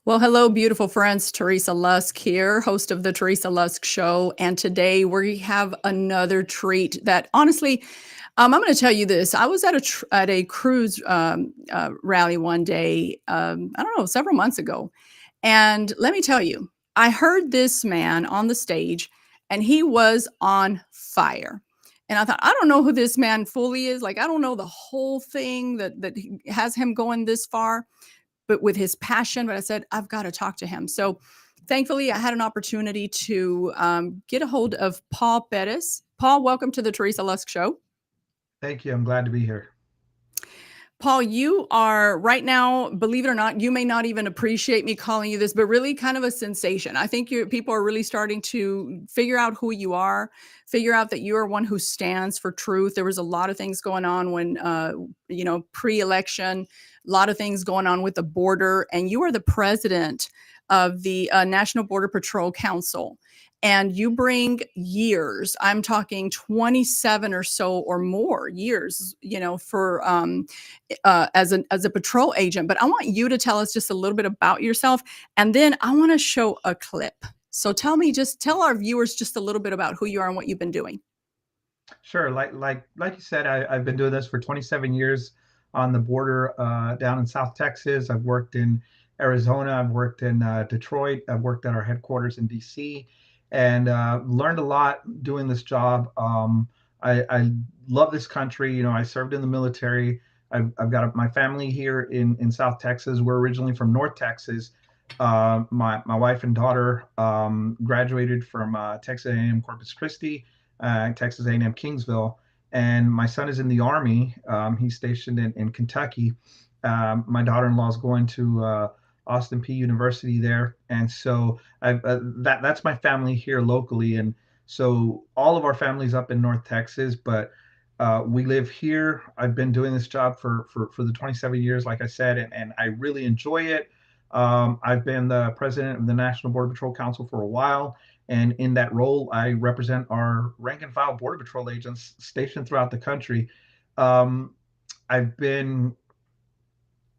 Well, hello, beautiful friends. Teresa Lusk here, host of the Teresa Lusk Show. And today we have another treat that honestly, I'm going to tell you this. I was at a cruise rally one day, I don't know, several months ago. And let me tell you, I heard this man on the stage and he was on fire. And I thought, I don't know who this man fully is. Like, I don't know the whole thing that has him going this far, but with his passion. But I said, I've got to talk to him. So thankfully, I had an opportunity to get a hold of Paul Perez. Paul, welcome to the Teresa Lusk Show. Thank you. I'm glad to be here. Paul, you are right now, believe it or not, you may not even appreciate me calling you this, but really kind of a sensation. I think people are really starting to figure out who you are, figure out that you are one who stands for truth. There was a lot of things going on when, pre-election, a lot of things going on with the border, and you are the president of the National Border Patrol Council. And you bring years, I'm talking 27 or so or more years, for as a patrol agent. But I want you to tell us just a little bit about yourself, and then I want to show a clip. So tell our viewers just a little bit about who you are and what you've been doing. Sure. Like you said, I've been doing this for 27 years on the border down in South Texas. I've worked in Arizona. I've worked in Detroit. I've worked at our headquarters in DC, and learned a lot doing this job. I love this country. I served in the military. I've got my family here in South Texas. We're originally from North Texas. My wife and daughter graduated from Texas A&M Corpus Christi, Texas A&M Kingsville, and my son is in the Army. He's stationed in Kentucky. My daughter-in-law is going to Austin P University there, and so that's my family here locally. And so all of our families up in North Texas, but we live here. I've been doing this job for the 27 years, like I said, and I really enjoy it. I've been the president of the National Border Patrol Council for a while, and in that role, I represent our rank and file Border Patrol agents stationed throughout the country. Um, I've been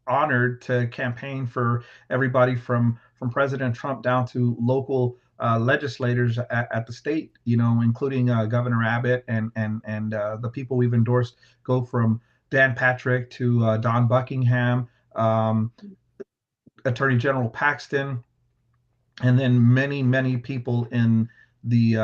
honored to campaign for everybody from President Trump down to local legislators at the state, including Governor Abbott and the people we've endorsed go from Dan Patrick to Don Buckingham, Attorney General Paxton, and then many people in the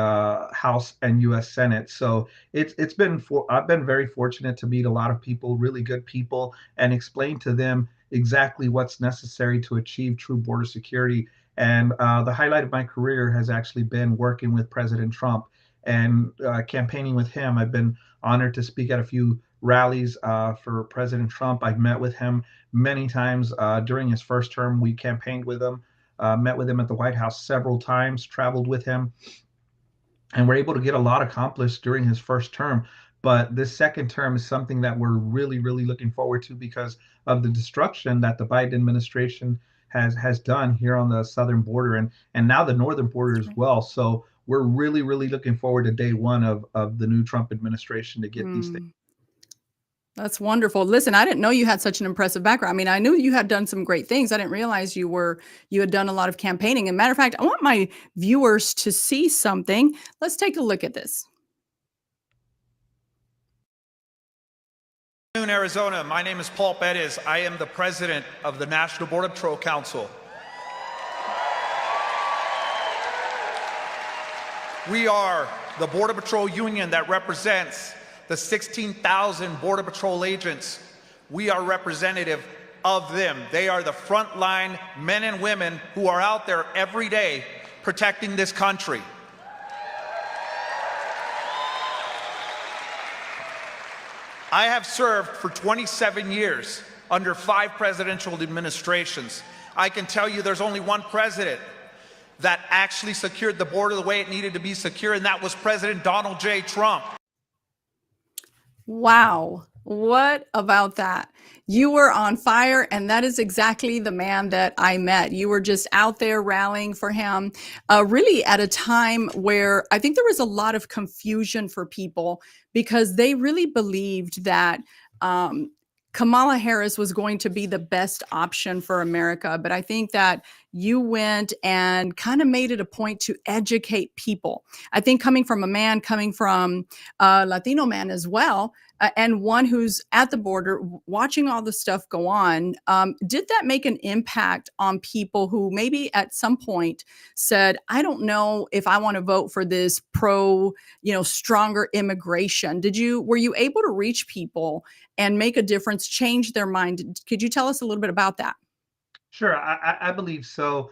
House and U.S. Senate. So I've been very fortunate to meet a lot of people, really good people, and explain to them exactly what's necessary to achieve true border security. And the highlight of my career has actually been working with President Trump and campaigning with him. I've been honored to speak at a few rallies for President Trump. I've met with him many times during his first term. We campaigned with him, met with him at the White House several times, traveled with him, and we're able to get a lot accomplished during his first term. But this second term is something that we're really looking forward to because of the destruction that the Biden administration has done here on the southern border and now the northern border as well. So we're really looking forward to day one of the new Trump administration to get these things. Mm. That's wonderful. Listen, I didn't know you had such an impressive background. I mean, I knew you had done some great things. I didn't realize you had done a lot of campaigning. And matter of fact, I want my viewers to see something. Let's take a look at this. Good afternoon, Arizona. My name is Paul Perez. I am the president of the National Border Patrol Council. We are the Border Patrol union that represents the 16,000 Border Patrol agents. We are representative of them. They are the frontline men and women who are out there every day protecting this country. I have served for 27 years under 5 presidential administrations. I can tell you there's only one president that actually secured the border the way it needed to be secure, and that was President Donald J. Trump. Wow. What about that? You were on fire, and that is exactly the man that I met. You were just out there rallying for him, really at a time where I think there was a lot of confusion for people because they really believed that Kamala Harris was going to be the best option for America. But I think that you went and kind of made it a point to educate people. I think coming from a man, coming from a Latino man as well, and one who's at the border watching all the stuff go on, did that make an impact on people who maybe at some point said, I don't know if I want to vote for this pro, stronger immigration? Were you able to reach people and make a difference, change their mind? Could you tell us a little bit about that? Sure, I believe so.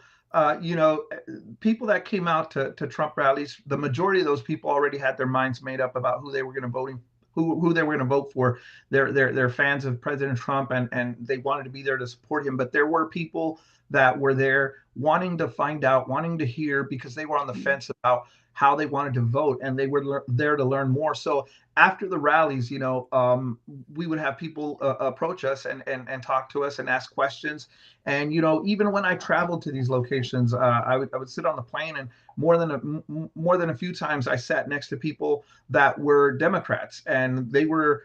People that came out to Trump rallies, the majority of those people already had their minds made up about who they were going to who they were going to vote for. They're fans of President Trump, and they wanted to be there to support him. But there were people that were there wanting to find out, wanting to hear, because they were on the fence about how they wanted to vote, and they were there to learn more. So after the rallies, we would have people approach us and talk to us and ask questions. And even when I traveled to these locations, I would sit on the plane, and more than a few times I sat next to people that were Democrats, and they were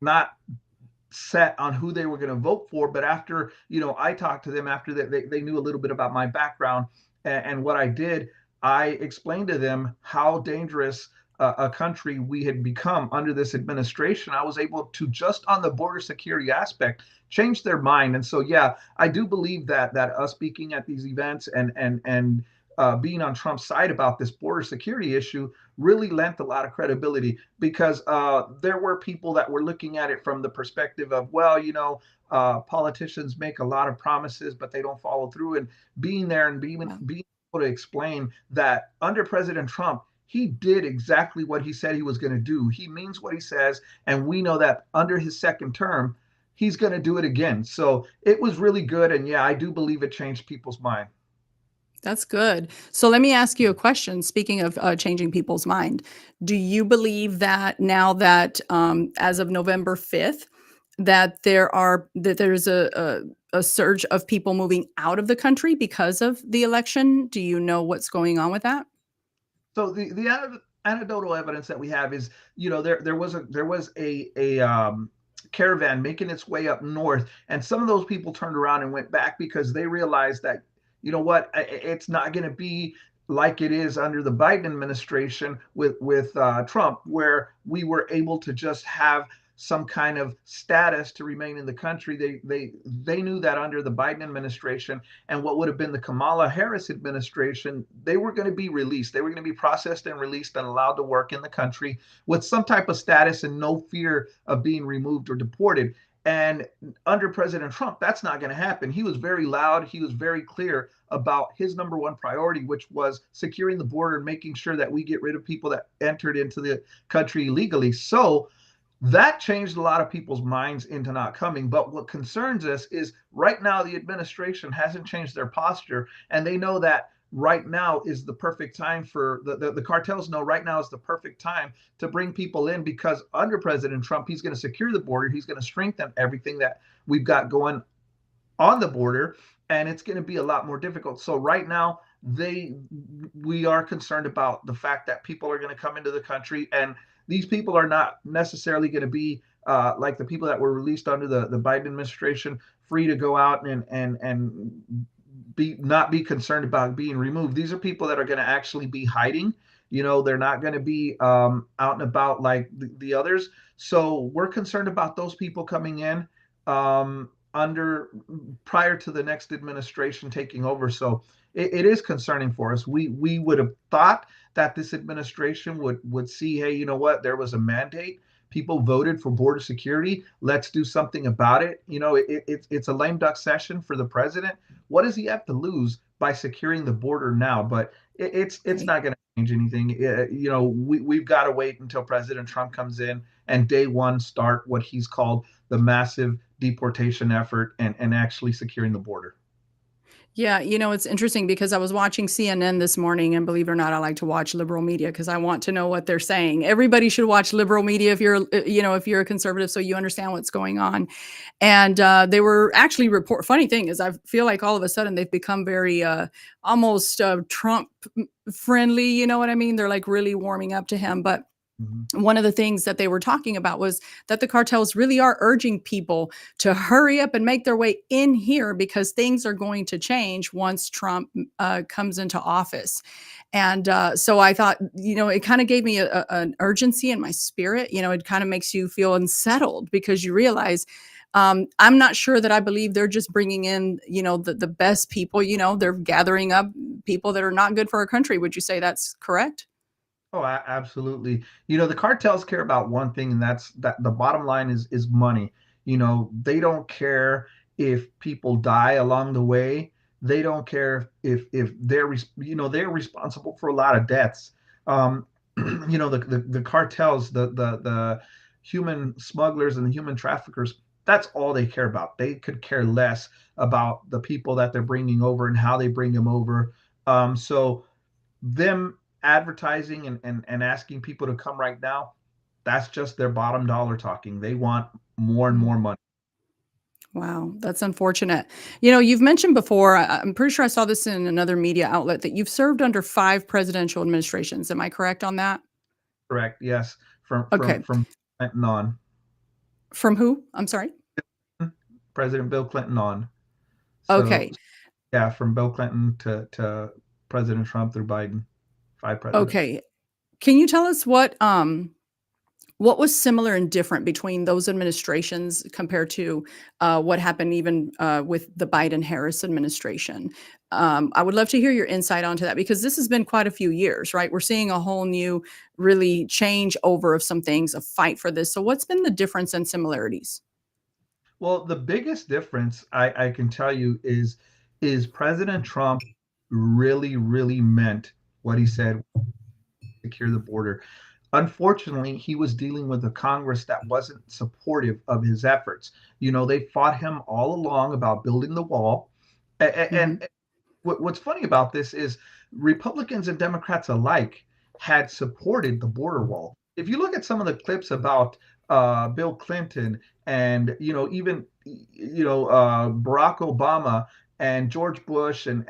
not set on who they were going to vote for. But after I talked to them, after that they knew a little bit about my background and what I did, I explained to them how dangerous a country we had become under this administration. I was able to, just on the border security aspect, change their mind. And so, yeah, I do believe that us speaking at these events and being on Trump's side about this border security issue really lent a lot of credibility, because there were people that were looking at it from the perspective of, well, politicians make a lot of promises, but they don't follow through. And being there and being able to explain that under President Trump, he did exactly what he said he was going to do. He means what he says. And we know that under his second term, he's going to do it again. So it was really good. And yeah, I do believe it changed people's mind. That's good. So let me ask you a question. Speaking of changing people's mind, do you believe that now that as of November 5th, that there's a surge of people moving out of the country because of the election? Do you know what's going on with that? So the anecdotal evidence that we have is, there was a caravan making its way up north, and some of those people turned around and went back because they realized that, it's not going to be like it is under the Biden administration with Trump, where we were able to just have some kind of status to remain in the country. They knew that under the Biden administration and what would have been the Kamala Harris administration, they were going to be released. They were going to be processed and released and allowed to work in the country with some type of status and no fear of being removed or deported. And under President Trump, that's not going to happen. He was very loud. He was very clear about his number one priority, which was securing the border and making sure that we get rid of people that entered into the country illegally. So that changed a lot of people's minds into not coming. But what concerns us is right now the administration hasn't changed their posture, and they know that right now is the perfect time for the cartels know right now is the perfect time to bring people in, because under President Trump, he's going to secure the border. He's going to strengthen everything that we've got going on the border, and it's going to be a lot more difficult. So right now, we are concerned about the fact that people are going to come into the country, and these people are not necessarily going to be like the people that were released under the Biden administration, free to go out and not be concerned about being removed. These are people that are going to actually be hiding. They're not going to be out and about like the others. So we're concerned about those people coming in prior to the next administration taking over. So it is concerning for us. We would have thought that this administration would see, hey, you know what? There was a mandate. People voted for border security. Let's do something about it. It's a lame duck session for the president. What does he have to lose by securing the border now? But it's not going to change anything. We've got to wait until President Trump comes in and day one start what he's called the massive deportation effort and actually securing the border. Yeah, it's interesting because I was watching CNN this morning, and believe it or not, I like to watch liberal media because I want to know what they're saying. Everybody should watch liberal media if you're a conservative, so you understand what's going on. And they were actually funny thing is, I feel like all of a sudden they've become very almost Trump friendly. You know what I mean? They're like really warming up to him. But Mhm. One of the things that they were talking about was that the cartels really are urging people to hurry up and make their way in here because things are going to change once Trump comes into office. And so I thought, it kind of gave me an urgency in my spirit. It kind of makes you feel unsettled because you realize I'm not sure that I believe they're just bringing in, the best people. They're gathering up people that are not good for our country. Would you say that's correct? Oh, absolutely. The cartels care about one thing, and that's that the bottom line is money. They don't care if people die along the way. They don't care if they're responsible for a lot of deaths. Um, the cartels, the human smugglers and the human traffickers, that's all they care about. They could care less about the people that they're bringing over and how they bring them over. So them advertising and asking people to come right now, that's just their bottom dollar talking. They want more and more money. Wow, that's unfortunate. You've mentioned before, I'm pretty sure I saw this in another media outlet, that you've served under 5 presidential administrations. Am I correct on that? Correct. Yes. From from Okay. from Clinton on. From who? I'm sorry? President Bill Clinton on. So Okay. yeah, from Bill Clinton to President Trump through Biden, 5 presidents. Okay. Can you tell us what was similar and different between those administrations compared to what happened even with the Biden-Harris administration? I would love to hear your insight onto that because this has been quite a few years, right? We're seeing a whole new, really change over of some things, a fight for this. So, what's been the difference and similarities? Well, the biggest difference I can tell you is President Trump really, really meant what he said, secure the border. Unfortunately, he was dealing with a Congress that wasn't supportive of his efforts. They fought him all along about building the wall. Hmm. And what's funny about this is Republicans and Democrats alike had supported the border wall. If you look at some of the clips about Bill Clinton and even Barack Obama and George Bush and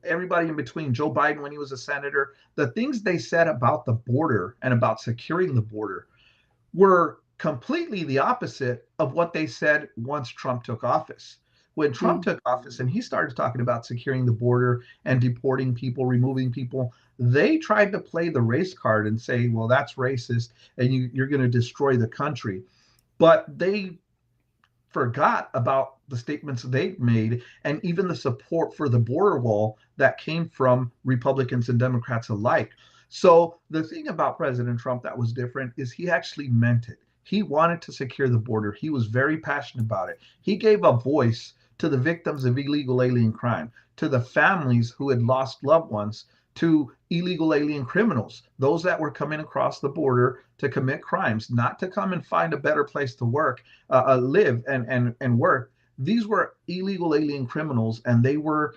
everybody in between, Joe Biden when he was a senator, the things they said about the border and about securing the border were completely the opposite of what they said once Trump took office. When Trump took office and he started talking about securing the border and deporting people, removing people, they tried to play the race card and say, well, that's racist and you're going to destroy the country. But they forgot about the statements they made and even the support for the border wall that came from Republicans and Democrats alike. So the thing about President Trump that was different is he actually meant it. He wanted to secure the border. He was very passionate about it. He gave a voice to the victims of illegal alien crime, to the families who had lost loved ones, to illegal alien criminals, those that were coming across the border to commit crimes, not to come and find a better place to work, live and work. These were illegal alien criminals, and they were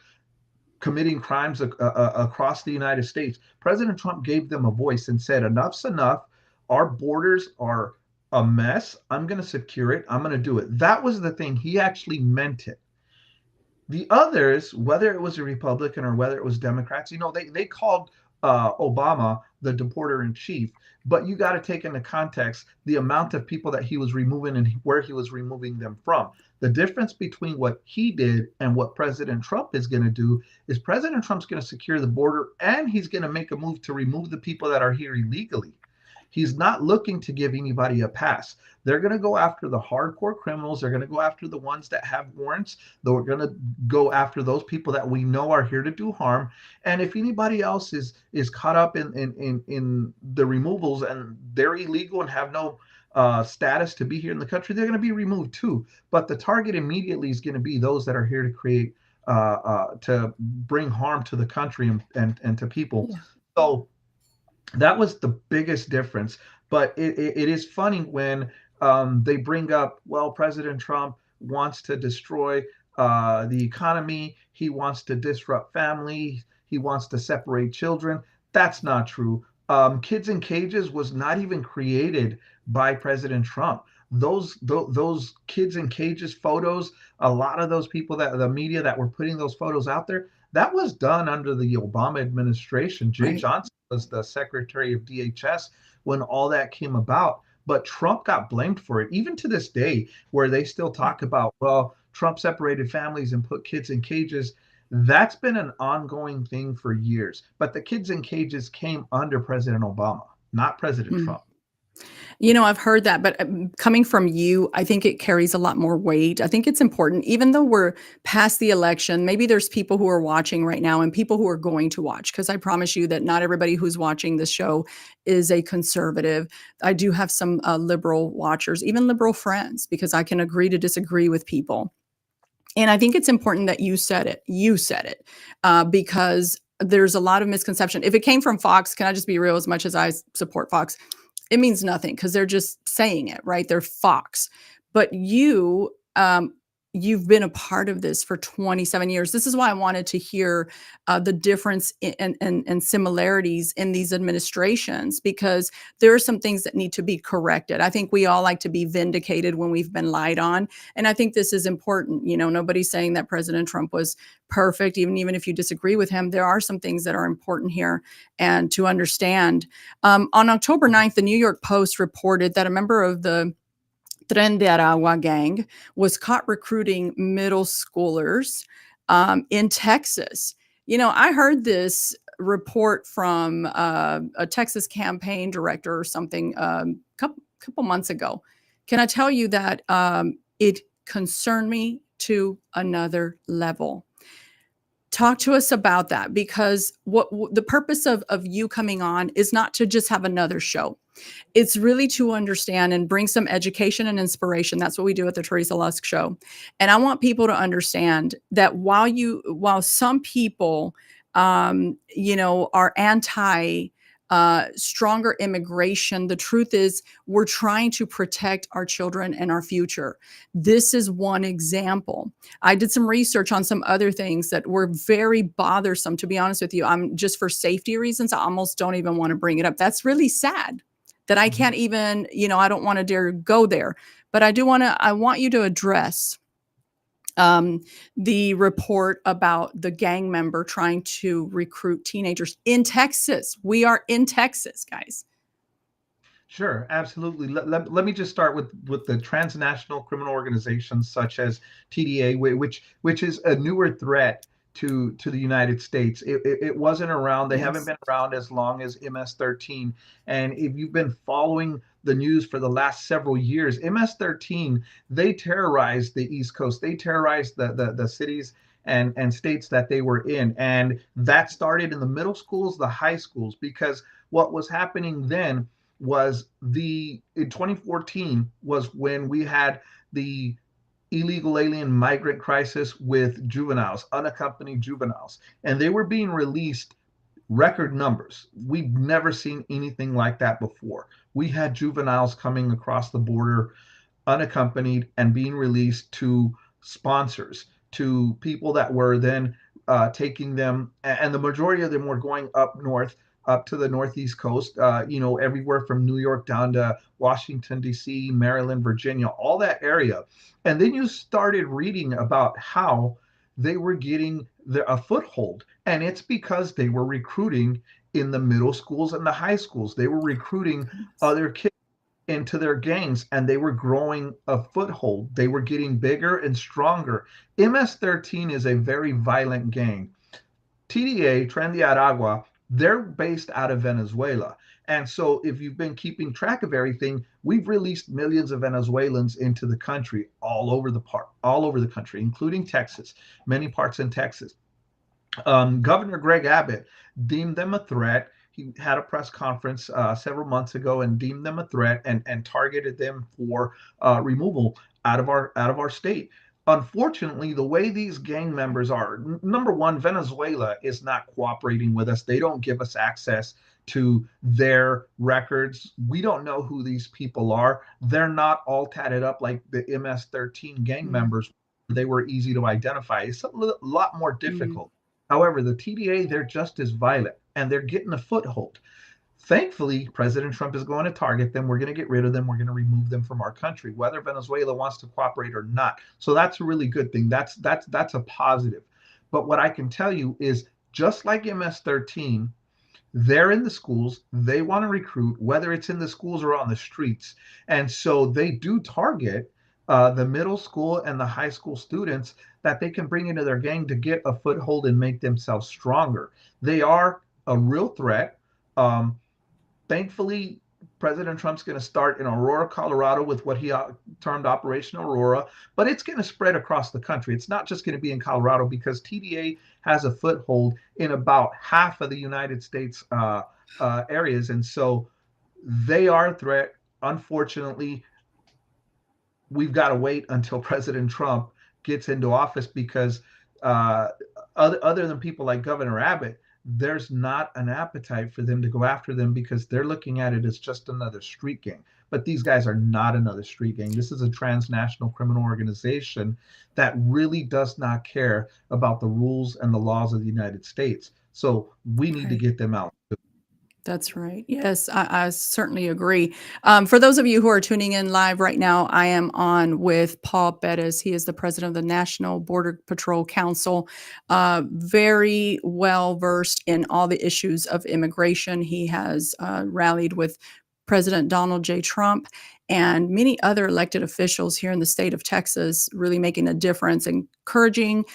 committing crimes across the United States. President Trump gave them a voice and said, enough's enough. Our borders are a mess. I'm going to secure it. I'm going to do it. That was the thing. He actually meant it. The others, whether it was a Republican or whether it was Democrats, they called Obama the deporter in chief, but you got to take into context the amount of people that he was removing and where he was removing them from. The difference between what he did and what President Trump is going to do is President Trump's going to secure the border and he's going to make a move to remove the people that are here illegally. He's not looking to give anybody a pass. They're going to go after the hardcore criminals. They're going to go after the ones that have warrants. They're going to go after those people that we know are here to do harm. And if anybody else is caught up in the removals and they're illegal and have no status to be here in the country, they're going to be removed too. But the target immediately is going to be those that are here to create to bring harm to the country and to people. Yeah. So that was the biggest difference. But it is funny when they bring up, well, President Trump wants to destroy the economy. He wants to disrupt family. He wants to separate children. That's not true. Kids in Cages was not even created by President Trump. Those kids in cages photos, a lot of those people that the media that were putting those photos out there, that was done under the Obama administration. Jay Right. Johnson was the Secretary of DHS when all that came about. But Trump got blamed for it, even to this day, where they still talk about, well, Trump separated families and put kids in cages. That's been an ongoing thing for years. But the kids in cages came under President Obama, not President Mm. Trump. I've heard that, but coming from you, I think it carries a lot more weight. I think it's important, even though we're past the election, maybe there's people who are watching right now and people who are going to watch, because I promise you that not everybody who's watching this show is a conservative. I do have some liberal watchers, even liberal friends, because I can agree to disagree with people. And I think it's important that you said it. You said it because there's a lot of misconception. If it came from Fox, can I just be real? As much as I support Fox, it means nothing because they're just saying it, right? They're Fox. But you've been a part of this for 27 years. This is why I wanted to hear the difference and similarities in these administrations, because there are some things that need to be corrected. I think we all like to be vindicated when we've been lied on. And I think this is important. Nobody's saying that President Trump was perfect. Even if you disagree with him, there are some things that are important here and to understand. On October 9th, the New York Post reported that a member of the Tren de Aragua gang was caught recruiting middle schoolers in Texas. I heard this report from a Texas campaign director or something couple months ago. Can I tell you that it concerned me to another level? Talk to us about that, because what the purpose of you coming on is not to just have another show. It's really to understand and bring some education and inspiration. That's what we do at the Teresa Lusk Show. And I want people to understand that while some people, are anti stronger immigration, the truth is we're trying to protect our children and our future. This is one example. I did some research on some other things that were very bothersome, to be honest with you. I'm just, for safety reasons, I almost don't even want to bring it up. That's really sad that I can't even, I don't want to dare go there, but I want you to address the report about the gang member trying to recruit teenagers in Texas. We are in Texas, guys. Sure, absolutely. Let me just start with the transnational criminal organizations such as TDA, which is a newer threat to the United States. It wasn't around. They haven't been around as long as MS-13. And if you've been following the news for the last several years, MS-13, they terrorized the East Coast. They terrorized the cities and states that they were in. And that started in the middle schools, the high schools, because what was happening then was in 2014 was when we had the illegal alien migrant crisis with juveniles, unaccompanied juveniles, and they were being released record numbers. We've never seen anything like that before. We had juveniles coming across the border unaccompanied and being released to sponsors, to people that were then taking them, and the majority of them were going up north, up to the northeast coast, everywhere from New York down to Washington, D.C., Maryland, Virginia, all that area. And then you started reading about how they were getting a foothold. And it's because they were recruiting in the middle schools and the high schools. They were recruiting other kids into their gangs, and they were growing a foothold. They were getting bigger and stronger. MS-13 is a very violent gang. TDA, Tren de Aragua, they're based out of Venezuela. And so if you've been keeping track of everything, we've released millions of Venezuelans into the country, all over the country, including Texas, many parts in Texas. Governor Greg Abbott deemed them a threat. He had a press conference several months ago and deemed them a threat and targeted them for removal out of our state. Unfortunately, the way these gang members are, number one, Venezuela is not cooperating with us. They don't give us access to their records. We don't know who these people are. They're not all tatted up like the MS-13 gang members. They were easy to identify. It's a lot more difficult. However, the TDA, they're just as violent, and they're getting a foothold. Thankfully, President Trump is going to target them. We're going to get rid of them. We're going to remove them from our country, whether Venezuela wants to cooperate or not. So that's a really good thing. That's a positive. But what I can tell you is, just like MS-13, they're in the schools. They want to recruit, whether it's in the schools or on the streets. And so they do target the middle school and the high school students that they can bring into their gang to get a foothold and make themselves stronger. They are a real threat. Thankfully, President Trump's going to start in Aurora, Colorado, with what he termed Operation Aurora, but it's going to spread across the country. It's not just going to be in Colorado, because TDA has a foothold in about half of the United States areas. And so they are a threat. Unfortunately, we've got to wait until President Trump gets into office, because other than people like Governor Abbott, there's not an appetite for them to go after them, because they're looking at it as just another street gang. But these guys are not another street gang. This is a transnational criminal organization that really does not care about the rules and the laws of the United States. So we need to get them out. That's right. Yes, I certainly agree. For those of you who are tuning in live right now, I am on with Paul Perez. He is the president of the National Border Patrol Council, very well versed in all the issues of immigration. He has rallied with President Donald J. Trump and many other elected officials here in the state of Texas, really making a difference, encouraging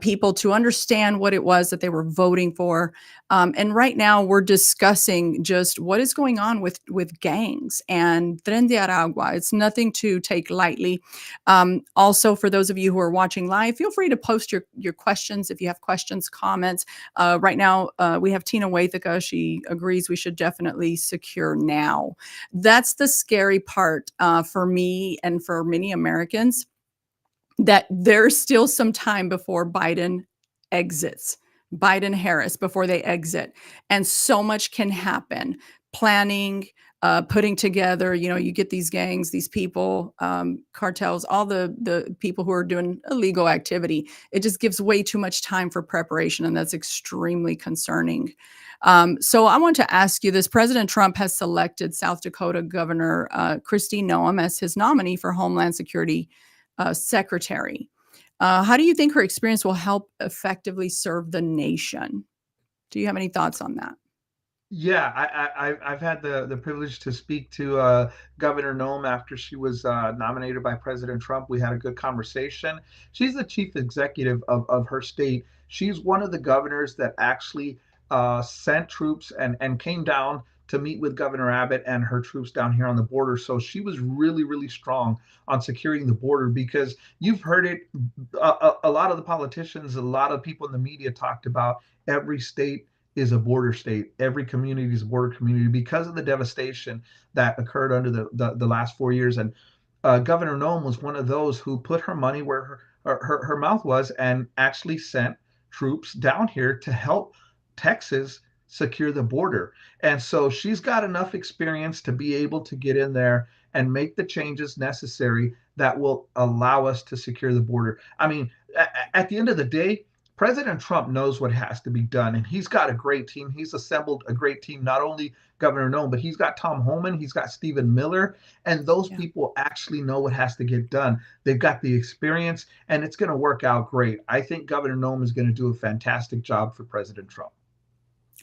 people to understand what it was that they were voting for. And right now we're discussing just what is going on with gangs and Tren de Aragua. It's nothing to take lightly. Also, for those of you who are watching live, feel free to post your questions if you have questions, comments. Right now, we have Tina Waithaka. She agrees we should definitely secure now. That's the scary part for me and for many Americans, that there's still some time before Biden exits, Biden Harris, before they exit. And so much can happen. Planning, putting together, you get these gangs, these people, cartels, all the people who are doing illegal activity. It just gives way too much time for preparation, and that's extremely concerning. So I want to ask you this. President Trump has selected South Dakota Governor Kristi Noem as his nominee for Homeland Security Secretary. How do you think her experience will help effectively serve the nation? Do you have any thoughts on that? Yeah, I've had the privilege to speak to Governor Noem after she was nominated by President Trump. We had a good conversation. She's the chief executive of her state. She's one of the governors that actually sent troops and came down to meet with Governor Abbott and her troops down here on the border. So she was really, really strong on securing the border, because you've heard it. A lot of the politicians, a lot of people in the media talked about every state is a border state. Every community is a border community, because of the devastation that occurred under the last 4 years. And Governor Noem was one of those who put her money where her mouth was, and actually sent troops down here to help Texas secure the border. And so she's got enough experience to be able to get in there and make the changes necessary that will allow us to secure the border. I mean, at the end of the day, President Trump knows what has to be done, and he's got a great team. He's assembled a great team, not only Governor Noem, but he's got Tom Homan, he's got Stephen Miller, and those people actually know what has to get done. They've got the experience, and it's going to work out great. I think Governor Noem is going to do a fantastic job for President Trump.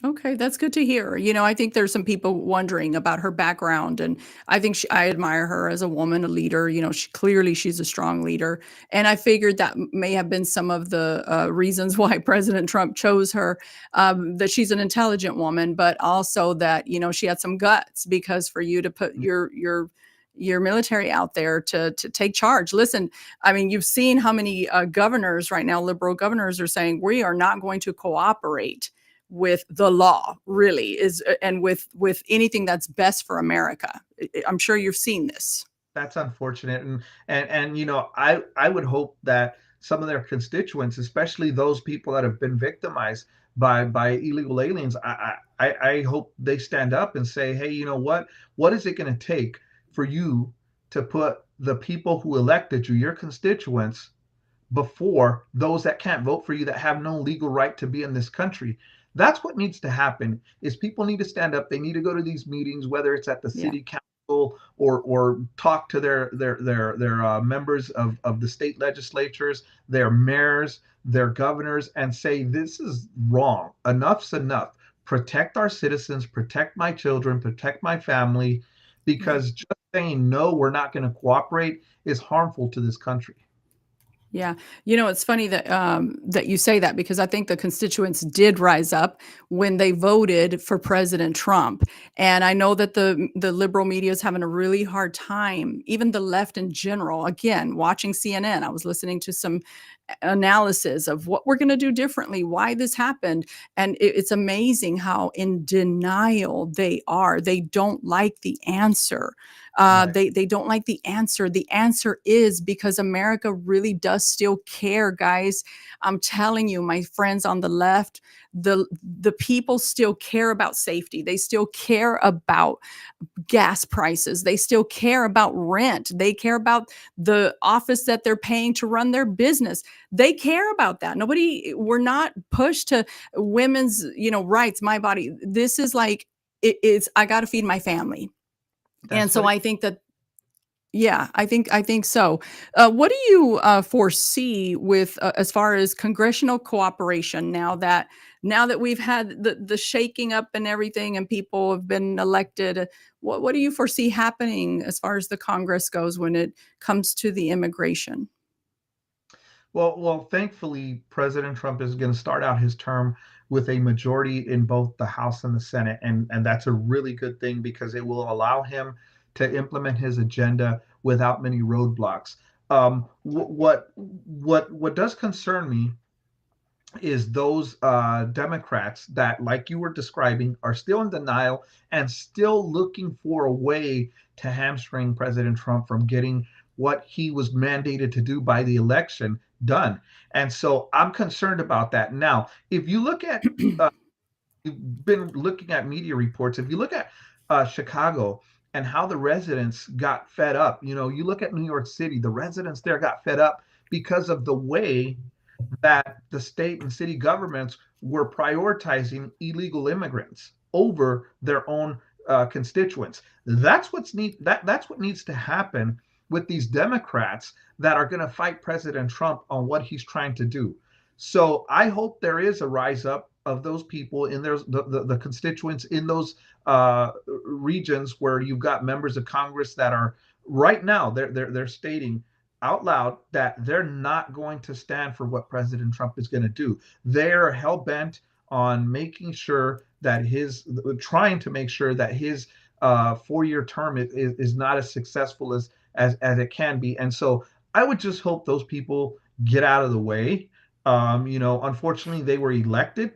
Okay, that's good to hear. I think there's some people wondering about her background, and I think I admire her as a woman, a leader. She's a strong leader, and I figured that may have been some of the reasons why President Trump chose her. That she's an intelligent woman, but also that she had some guts, because for you to put your military out there to take charge. Listen, I mean, you've seen how many governors right now, liberal governors, are saying we are not going to cooperate with the law, really, and with anything that's best for America. I'm sure you've seen this. That's unfortunate, and I would hope that some of their constituents, especially those people that have been victimized by illegal aliens, I hope they stand up and say, hey, you know what is it going to take for you to put the people who elected you, your constituents, before those that can't vote for you, that have no legal right to be in this country? That's what needs to happen. Is people need to stand up. They need to go to these meetings, whether it's at the city council or talk to their members of the state legislatures, their mayors, their governors, and say, this is wrong. Enough's enough. protect our citizens, protect my children, protect my family, because just saying no, we're not going to cooperate is harmful to this country. Yeah. It's funny that you say that, because I think the constituents did rise up when they voted for President Trump. And I know that the liberal media is having a really hard time, even the left in general. Again, watching CNN, I was listening to some analysis of what we're going to do differently, why this happened. And it's amazing how in denial they are. They don't like the answer. Right. They don't like the answer. The answer is because America really does still care, guys. I'm telling you, my friends on the left, the people still care about safety. They still care about gas prices. They still care about rent. They care about the office that they're paying to run their business. They care about that. We're not pushed to women's, rights, my body. This is like, it's, I got to feed my family. And so I think that, yeah, I think so. What do you foresee with as far as congressional cooperation now that we've had the shaking up and everything, and people have been elected? What do you foresee happening as far as the Congress goes when it comes to the immigration? Well, thankfully, President Trump is going to start out his term with a majority in both the House and the Senate, and that's a really good thing because it will allow him to implement his agenda without many roadblocks. What does concern me is those Democrats that, like you were describing, are still in denial and still looking for a way to hamstring President Trump from getting what he was mandated to do by the election done. And so I'm concerned about that. Now, if you look at, you've been looking at media reports, if you look at Chicago and how the residents got fed up, you look at New York City, the residents there got fed up because of the way that the state and city governments were prioritizing illegal immigrants over their own constituents. That's what needs to happen with these Democrats that are going to fight President Trump on what he's trying to do. So I hope there is a rise up of those people in the constituents in those regions where you've got members of Congress that are right now they're stating out loud that they're not going to stand for what President Trump is going to do. They're hell bent on making sure that trying to make sure that his 4-year term is not as successful as it can be. And so I would just hope those people get out of the way. Unfortunately, they were elected,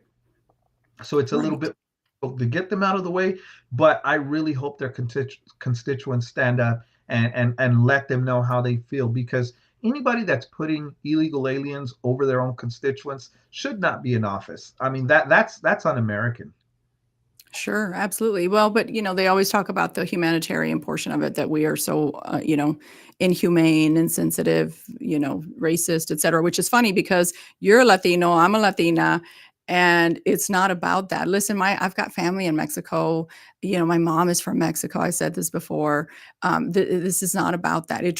so it's a little bit to get them out of the way. But I really hope their constituents stand up and let them know how they feel, because anybody that's putting illegal aliens over their own constituents should not be in office. I mean, that's un-American. Sure, absolutely. Well, but they always talk about the humanitarian portion of it, that we are so, inhumane, insensitive, racist, et cetera, which is funny because you're a Latino, I'm a Latina, and it's not about that. Listen, I've got family in Mexico. My mom is from Mexico. I said this before. This is not about that.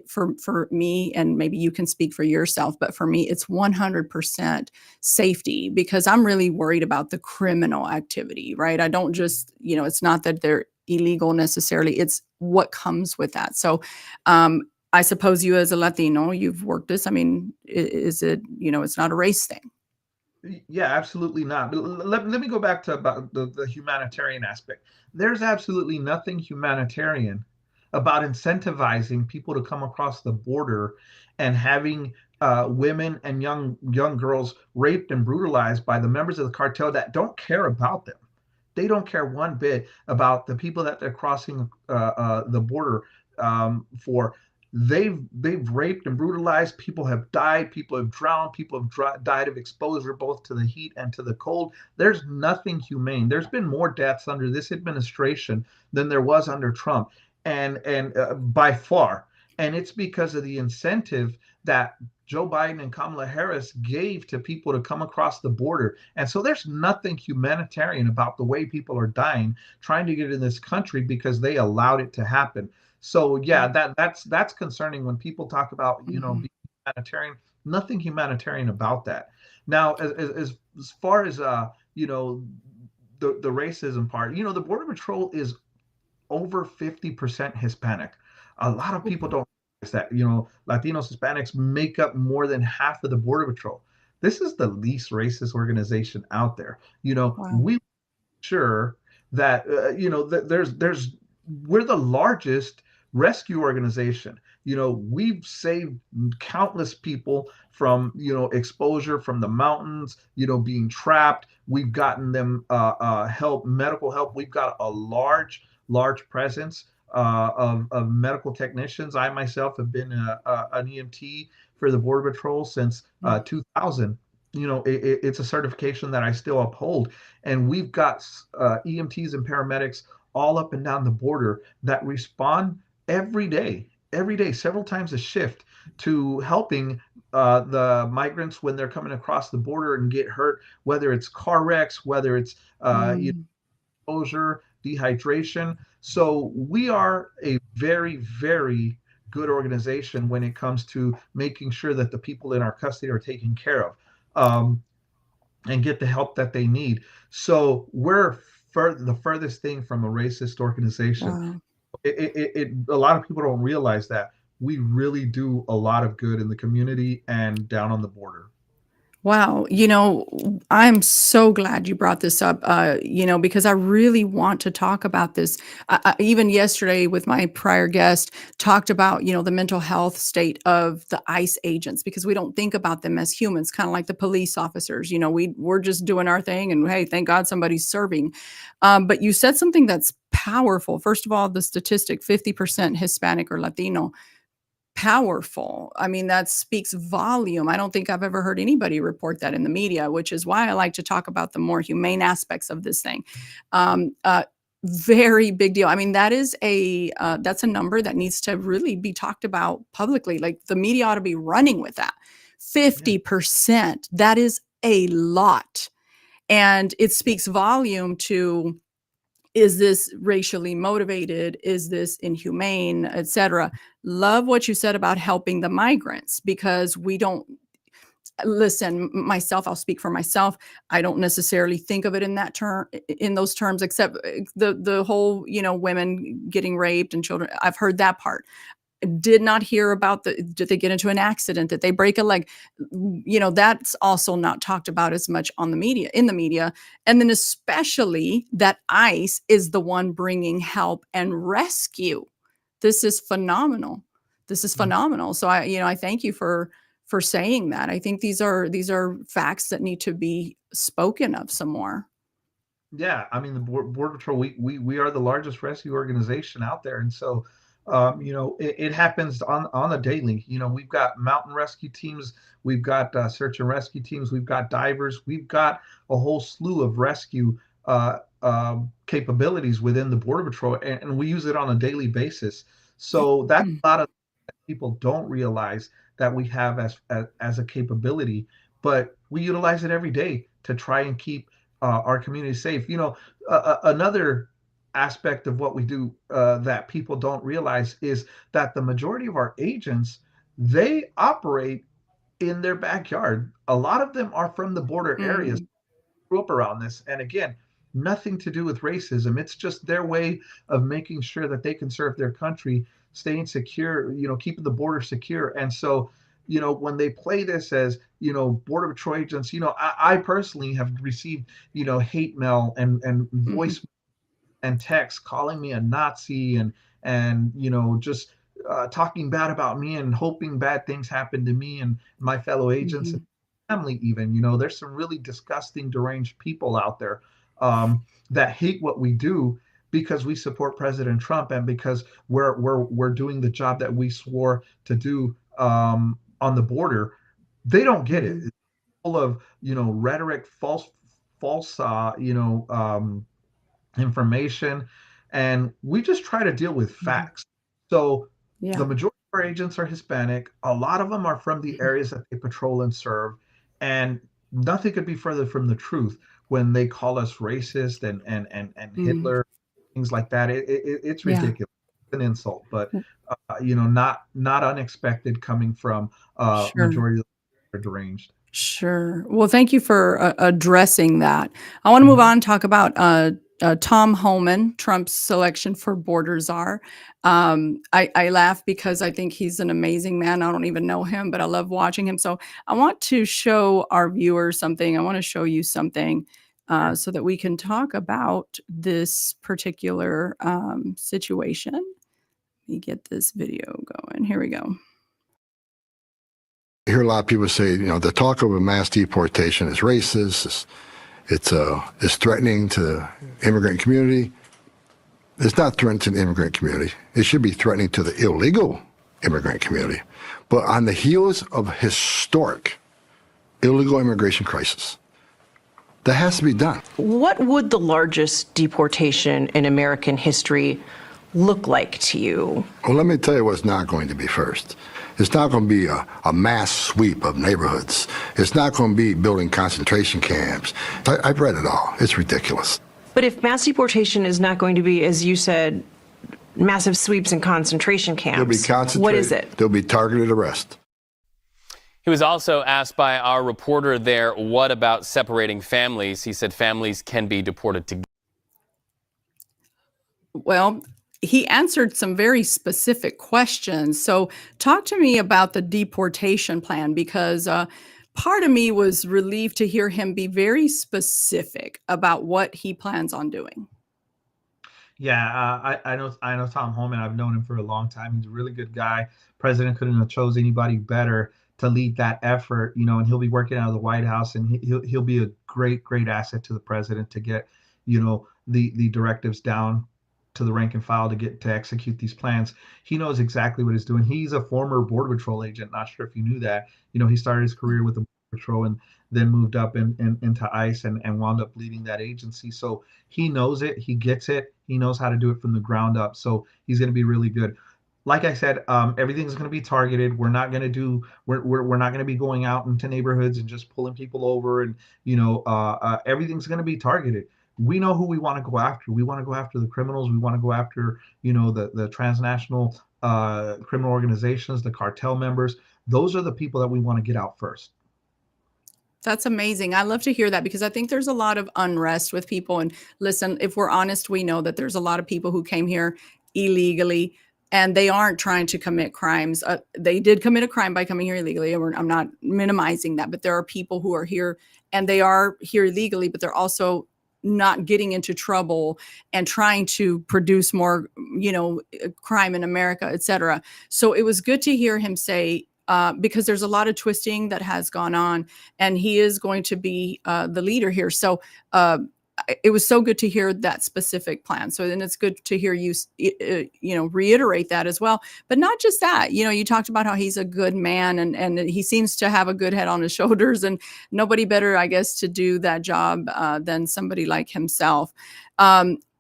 For me, and maybe you can speak for yourself, but for me, it's 100% safety, because I'm really worried about the criminal activity, right? I don't just, it's not that they're illegal necessarily. It's what comes with that. So, I suppose you as a Latino, you've worked this. I mean, is it, it's not a race thing. Yeah, absolutely not. But let me go back to about the humanitarian aspect. There's absolutely nothing humanitarian about incentivizing people to come across the border and having women and young girls raped and brutalized by the members of the cartel that don't care about them. They don't care one bit about the people that they're crossing the border for. They've raped and brutalized. People have died. People have drowned. People have died of exposure both to the heat and to the cold. There's nothing humane. There's been more deaths under this administration than there was under Trump, and by far. And it's because of the incentive that Joe Biden and Kamala Harris gave to people to come across the border. And so there's nothing humanitarian about the way people are dying trying to get in this country because they allowed it to happen. So yeah, that's concerning when people talk about, being humanitarian. Nothing humanitarian about that. Now, as far as the racism part, the Border Patrol is over 50% Hispanic. A lot of people don't realize that, Latinos, Hispanics make up more than half of the Border Patrol. This is the least racist organization out there. Wow. We sure that there's we're the largest rescue organization. We've saved countless people from exposure from the mountains, being trapped. We've gotten them help, medical help. We've got a large presence of medical technicians. I myself have been an EMT for the Border Patrol since 2000. It's a certification that I still uphold, and we've got EMTs and paramedics all up and down the border that respond every day, several times a shift, to helping the migrants when they're coming across the border and get hurt, whether it's car wrecks, whether it's exposure, dehydration. So we are a very, very good organization when it comes to making sure that the people in our custody are taken care of. And get the help that they need. So we're the furthest thing from a racist organization. Wow. A lot of people don't realize that we really do a lot of good in the community and down on the border. Wow. I'm so glad you brought this up, because I really want to talk about this. Even yesterday with my prior guest talked about, the mental health state of the ICE agents, because we don't think about them as humans, kind of like the police officers. We're just doing our thing and hey, thank God somebody's serving. But you said something that's powerful. First of all, the statistic 50% Hispanic or Latino. Powerful. I mean, that speaks volume. I don't think I've ever heard anybody report that in the media, which is why I like to talk about the more humane aspects of this thing. Very big deal. I mean, that's a number that needs to really be talked about publicly. Like the media ought to be running with that. 50%. That is a lot. And it speaks volume to, is this racially motivated? Is this inhumane, etc.? Love what you said about helping the migrants, because we don't listen. Myself, I'll speak for myself. I don't necessarily think of it in those terms, except the whole, women getting raped and children. I've heard that part. Did not hear about did they get into an accident? Did they break a leg? That's also not talked about as much in the media. And then especially that ICE is the one bringing help and rescue. This is phenomenal. So I thank you for saying that. I think these are facts that need to be spoken of some more. Yeah, I mean the Border Patrol, we are the largest rescue organization out there, and so it happens on a daily. We've got mountain rescue teams, we've got search and rescue teams, we've got divers, we've got a whole slew of rescue capabilities within the Border Patrol, and we use it on a daily basis. So that's a lot of people don't realize that we have as a capability, but we utilize it every day to try and keep our community safe. Another aspect of what we do that people don't realize is that the majority of our agents, they operate in their backyard. A lot of them are from the border areas, grew up around this, and again, nothing to do with racism. It's just their way of making sure that they can serve their country, staying secure, keeping the border secure. And so when they play this as Border Patrol agents, I personally have received hate mail and voice and text calling me a Nazi and just talking bad about me and hoping bad things happen to me and my fellow agents and family. Even there's some really disgusting, deranged people out there that hate what we do because we support President Trump and because we're doing the job that we swore to do on the border. They don't get it. It's full of rhetoric, false information, and we just try to deal with facts. So the majority of our agents are Hispanic. A lot of them are from the areas that they patrol and serve, and nothing could be further from the truth when they call us racist and Hitler, things like that. It's ridiculous. It's an insult, but not unexpected coming from Sure. majority of the deranged. Sure. Well, thank you for addressing that. I want to move on and talk about Tom Homan, Trump's selection for border czar. I laugh because I think he's an amazing man. I don't even know him, but I love watching him. So I want to show our viewers something. I want to show you something so that we can talk about this particular situation. Let me get this video going. Here we go. I hear a lot of people say, the talk of a mass deportation is racist. It's threatening to the immigrant community. It's not threatening to the immigrant community. It should be threatening to the illegal immigrant community. But on the heels of a historic illegal immigration crisis, that has to be done. What would the largest deportation in American history look like to you? Well, let me tell you what's not going to be first. It's not going to be a mass sweep of neighborhoods. It's not going to be building concentration camps. I've read it all. It's ridiculous. But if mass deportation is not going to be, as you said, massive sweeps and concentration camps, There'll be concentrated, what is it? There'll be targeted arrest. He was also asked by our reporter there, what about separating families? He said families can be deported together. Well, he answered some very specific questions. So talk to me about the deportation plan, because part of me was relieved to hear him be very specific about what he plans on doing. Yeah, I know Tom Homan. I've known him for a long time. He's a really good guy. President couldn't have chose anybody better to lead that effort, and he'll be working out of the White House, and he'll be a great asset to the president to get, the directives down to the rank and file to execute these plans. He knows exactly what he's doing. He's a former Border Patrol agent. Not sure if you knew that. He started his career with the Border Patrol and then moved up into ICE and wound up leading that agency. So he knows it. He gets it. He knows how to do it from the ground up. So he's going to be really good. Like I said, everything's going to be targeted. We're not going to be going out into neighborhoods and just pulling people over, and everything's going to be targeted. We know who we want to go after. We want to go after the criminals. We want to go after, the transnational criminal organizations, the cartel members. Those are the people that we want to get out first. That's amazing. I love to hear that, because I think there's a lot of unrest with people. And listen, if we're honest, we know that there's a lot of people who came here illegally, and they aren't trying to commit crimes. They did commit a crime by coming here illegally. I'm not minimizing that, but there are people who are here and they are here illegally, but they're also not getting into trouble and trying to produce more, crime in America, et cetera. So it was good to hear him say, because there's a lot of twisting that has gone on, and he is going to be the leader here. So it was so good to hear that specific plan. So then it's good to hear you, reiterate that as well. But not just that, you talked about how he's a good man, and he seems to have a good head on his shoulders, and nobody better, I guess, to do that job than somebody like himself.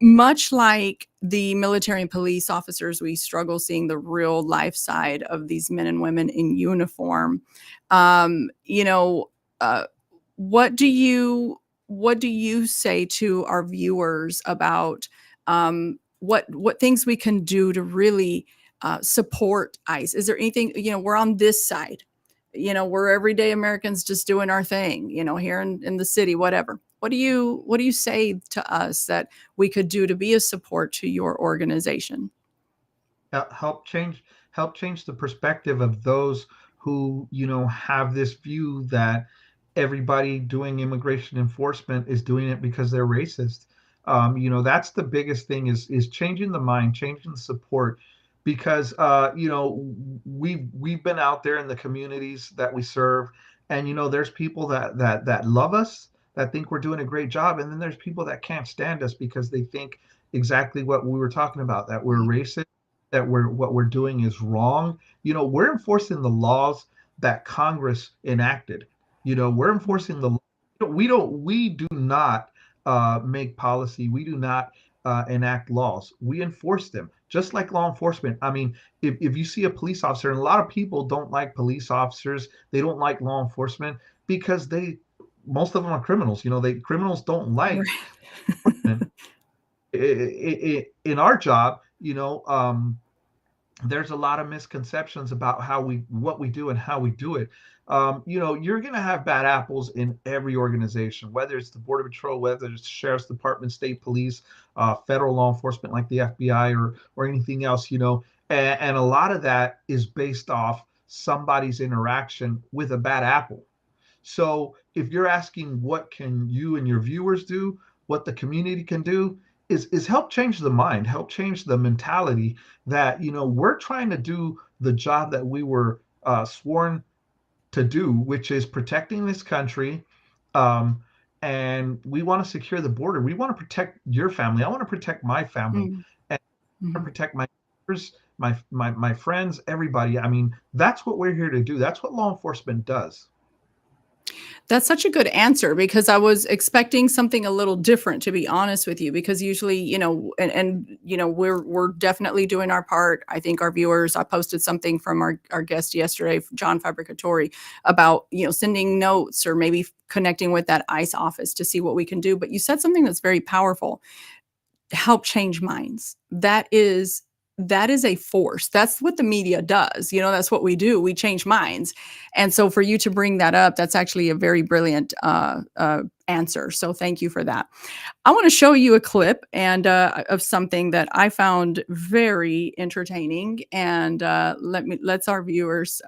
Much like the military and police officers, we struggle seeing the real life side of these men and women in uniform. What do you say to our viewers about what things we can do to really support ICE? Is there anything, we're on this side, we're everyday Americans just doing our thing, here in the city, whatever. What do you say to us that we could do to be a support to your organization? Help change the perspective of those who, have this view that everybody doing immigration enforcement is doing it because they're racist. That's the biggest thing, is changing the mind, changing the support, because we've been out there in the communities that we serve, and there's people that love us, that think we're doing a great job, and then there's people that can't stand us because they think exactly what we were talking about, that we're racist, that what we're doing is wrong. We're enforcing the laws that Congress enacted. We're enforcing the. We do not make policy. We do not enact laws. We enforce them, just like law enforcement. I mean, if you see a police officer, and a lot of people don't like police officers, they don't like law enforcement because most of them are criminals. Criminals don't like. In our job, there's a lot of misconceptions about what we do and how we do it. You're going to have bad apples in every organization, whether it's the Border Patrol, whether it's the Sheriff's Department, state police, federal law enforcement like the FBI or anything else. And a lot of that is based off somebody's interaction with a bad apple. So if you're asking what can you and your viewers do, what the community can do, is help change the mind, help change the mentality that we're trying to do the job that we were sworn to do, which is protecting this country. Um, and we want to secure the border. We want to protect your family. I want to protect my family, Mm, and I want mhm. to protect my neighbors, my friends, everybody. I mean, that's what we're here to do. That's what law enforcement does. That's such a good answer because I was expecting something a little different, to be honest with you, because usually, we're definitely doing our part. I think our viewers, I posted something from our guest yesterday, John Fabricatori, about, sending notes or maybe connecting with that ICE office to see what we can do. But you said something that's very powerful. Help change minds. That is a force. That's what the media does. That's what we do. We change minds. And so for you to bring that up, that's actually a very brilliant answer. So thank you for that. I want to show you a clip and of something that I found very entertaining. And let our viewers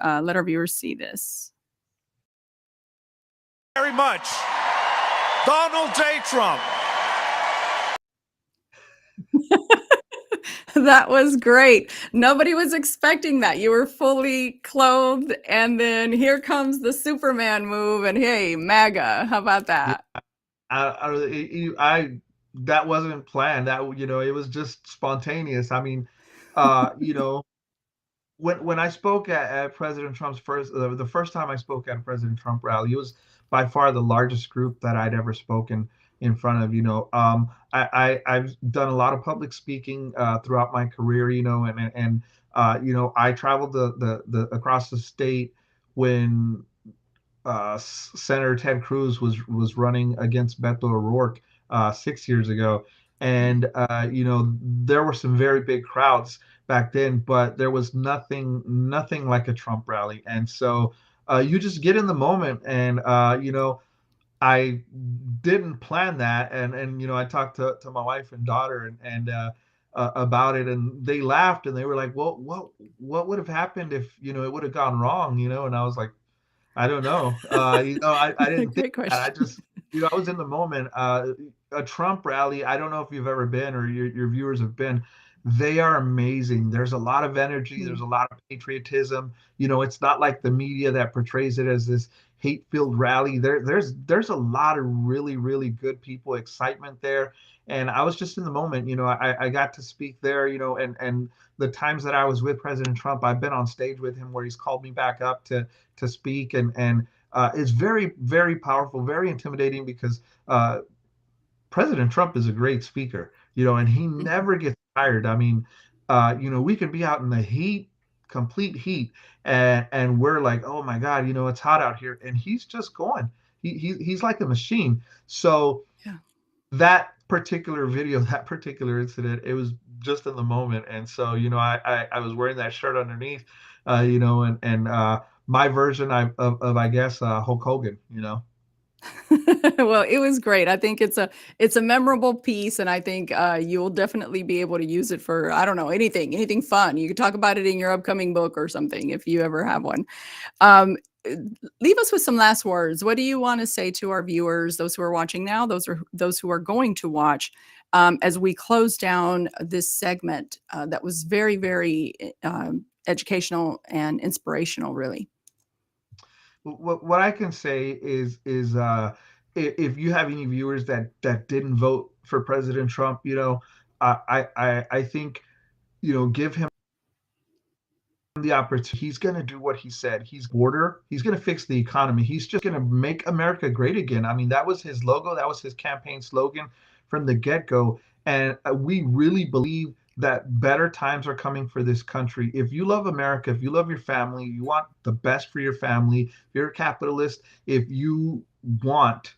see this. Very much. Donald J. Trump. That was great. Nobody was expecting that. You were fully clothed, and then here comes the Superman move, and hey, MAGA. How about Yeah, that? I that wasn't planned. It was just spontaneous. I mean, you know, when I spoke at President Trump's the first time I spoke at a President Trump rally, it was by far the largest group that I'd ever spoken in front of. I've done a lot of public speaking throughout my career. I traveled the across the state when Senator Ted Cruz was running against Beto O'Rourke 6 years ago, and there were some very big crowds back then, but there was nothing like a Trump rally, and so you just get in the moment, and I didn't plan that, and I talked to my wife and daughter and about it, and they laughed and they were like, "Well, what would have happened if it would have gone wrong?" And I was like, I don't know. I didn't think Great that. I question. just, I was in the moment. A Trump rally, I don't know if you've ever been or your viewers have been. They are amazing. There's a lot of energy. There's Mm, a lot of patriotism. It's not like the media that portrays it as this hate-filled rally. There's a lot of really, really good people, excitement there. And I was just in the moment. I got to speak there. And the times that I was with President Trump, I've been on stage with him where he's called me back up to speak, and it's very, very powerful, very intimidating because President Trump is a great speaker, and he mhm. never gets tired. I mean, we could be out in the heat, complete heat, and we're like, oh my God, it's hot out here, and he's just going. He's like a machine. So Yeah. that particular video, that particular incident, it was just in the moment. And so, I was wearing that shirt underneath, and my version of I guess, Hulk Hogan. Well, it was great. I think it's a memorable piece, and I think you'll definitely be able to use it for, I don't know, anything fun. You could talk about it in your upcoming book or something if you ever have one. Um, uh, Leave us with some last words. What do you want to say to our viewers, those who are watching now, those who are going to watch, as we close down this segment that was very, very educational and inspirational, really? What I can say is if you have any viewers that didn't vote for President Trump, I think give him the opportunity. He's going to do what he said. He's border. He's going to fix the economy. He's just going to make America great again. I mean, that was his logo. That was his campaign slogan from the get-go. And we really believe that better times are coming for this country. If you love America, if you love your family, you want the best for your family, if you're a capitalist, if you want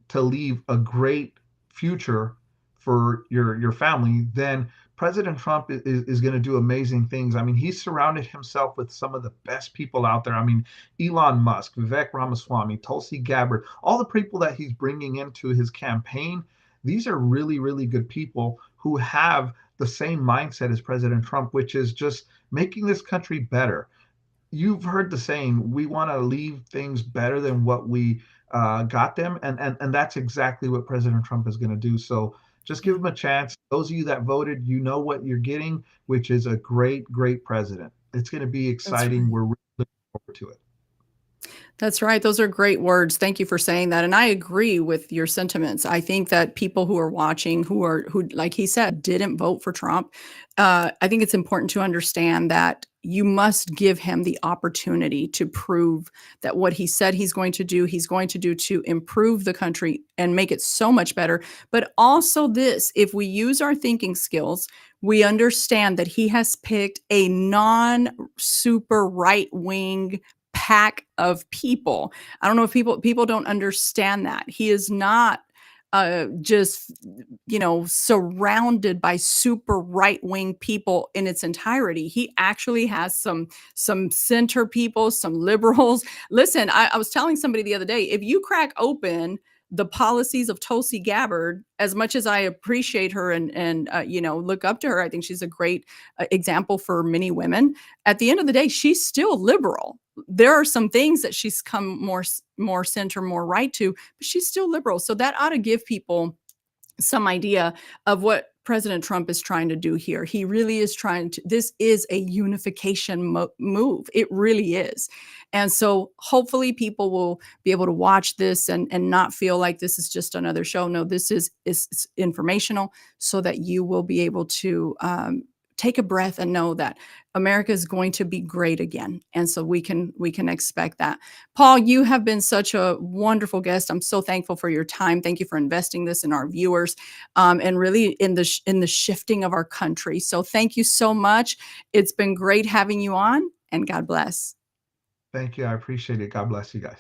to leave a great future for your family, then President Trump is going to do amazing things. I mean, he's surrounded himself with some of the best people out there. I mean, Elon Musk, Vivek Ramaswamy, Tulsi Gabbard, all the people that he's bringing into his campaign. These are really, really good people who have the same mindset as President Trump, which is just making this country better. You've heard the saying, we want to leave things better than what we got them. And that's exactly what President Trump is going to do. So just give him a chance. Those of you that voted, you know what you're getting, which is a great, great president. It's going to be exciting. right. We're really looking forward to it. That's right. Those are great words. Thank you for saying that. And I agree with your sentiments. I think that people who are watching, who, like he said, didn't vote for Trump, I think it's important to understand that you must give him the opportunity to prove that what he said he's going to do to improve the country and make it so much better. But also this, if we use our thinking skills, we understand that he has picked a non-super right-wing pack of people. I don't know if people don't understand that. He is not just, surrounded by super right-wing people in its entirety. He actually has some center people, some liberals. Listen, I was telling somebody the other day, if you crack open the policies of Tulsi Gabbard, as much as I appreciate her and look up to her, I think she's a great example for many women. At the end of the day, she's still liberal. There are some things that she's come more center, more right to, but she's still liberal. So that ought to give people some idea of what President Trump is trying to do here. He really is this is a unification move. It really is. And so hopefully people will be able to watch this and not feel like this is just another show. No, this is informational so that you will be able to take a breath and know that America is going to be great again. And so we can expect that. Paul, you have been such a wonderful guest. I'm so thankful for your time. Thank you for investing this in our viewers and really in the shifting of our country. So thank you so much. It's been great having you on, and God bless. Thank you. I appreciate it. God bless you guys.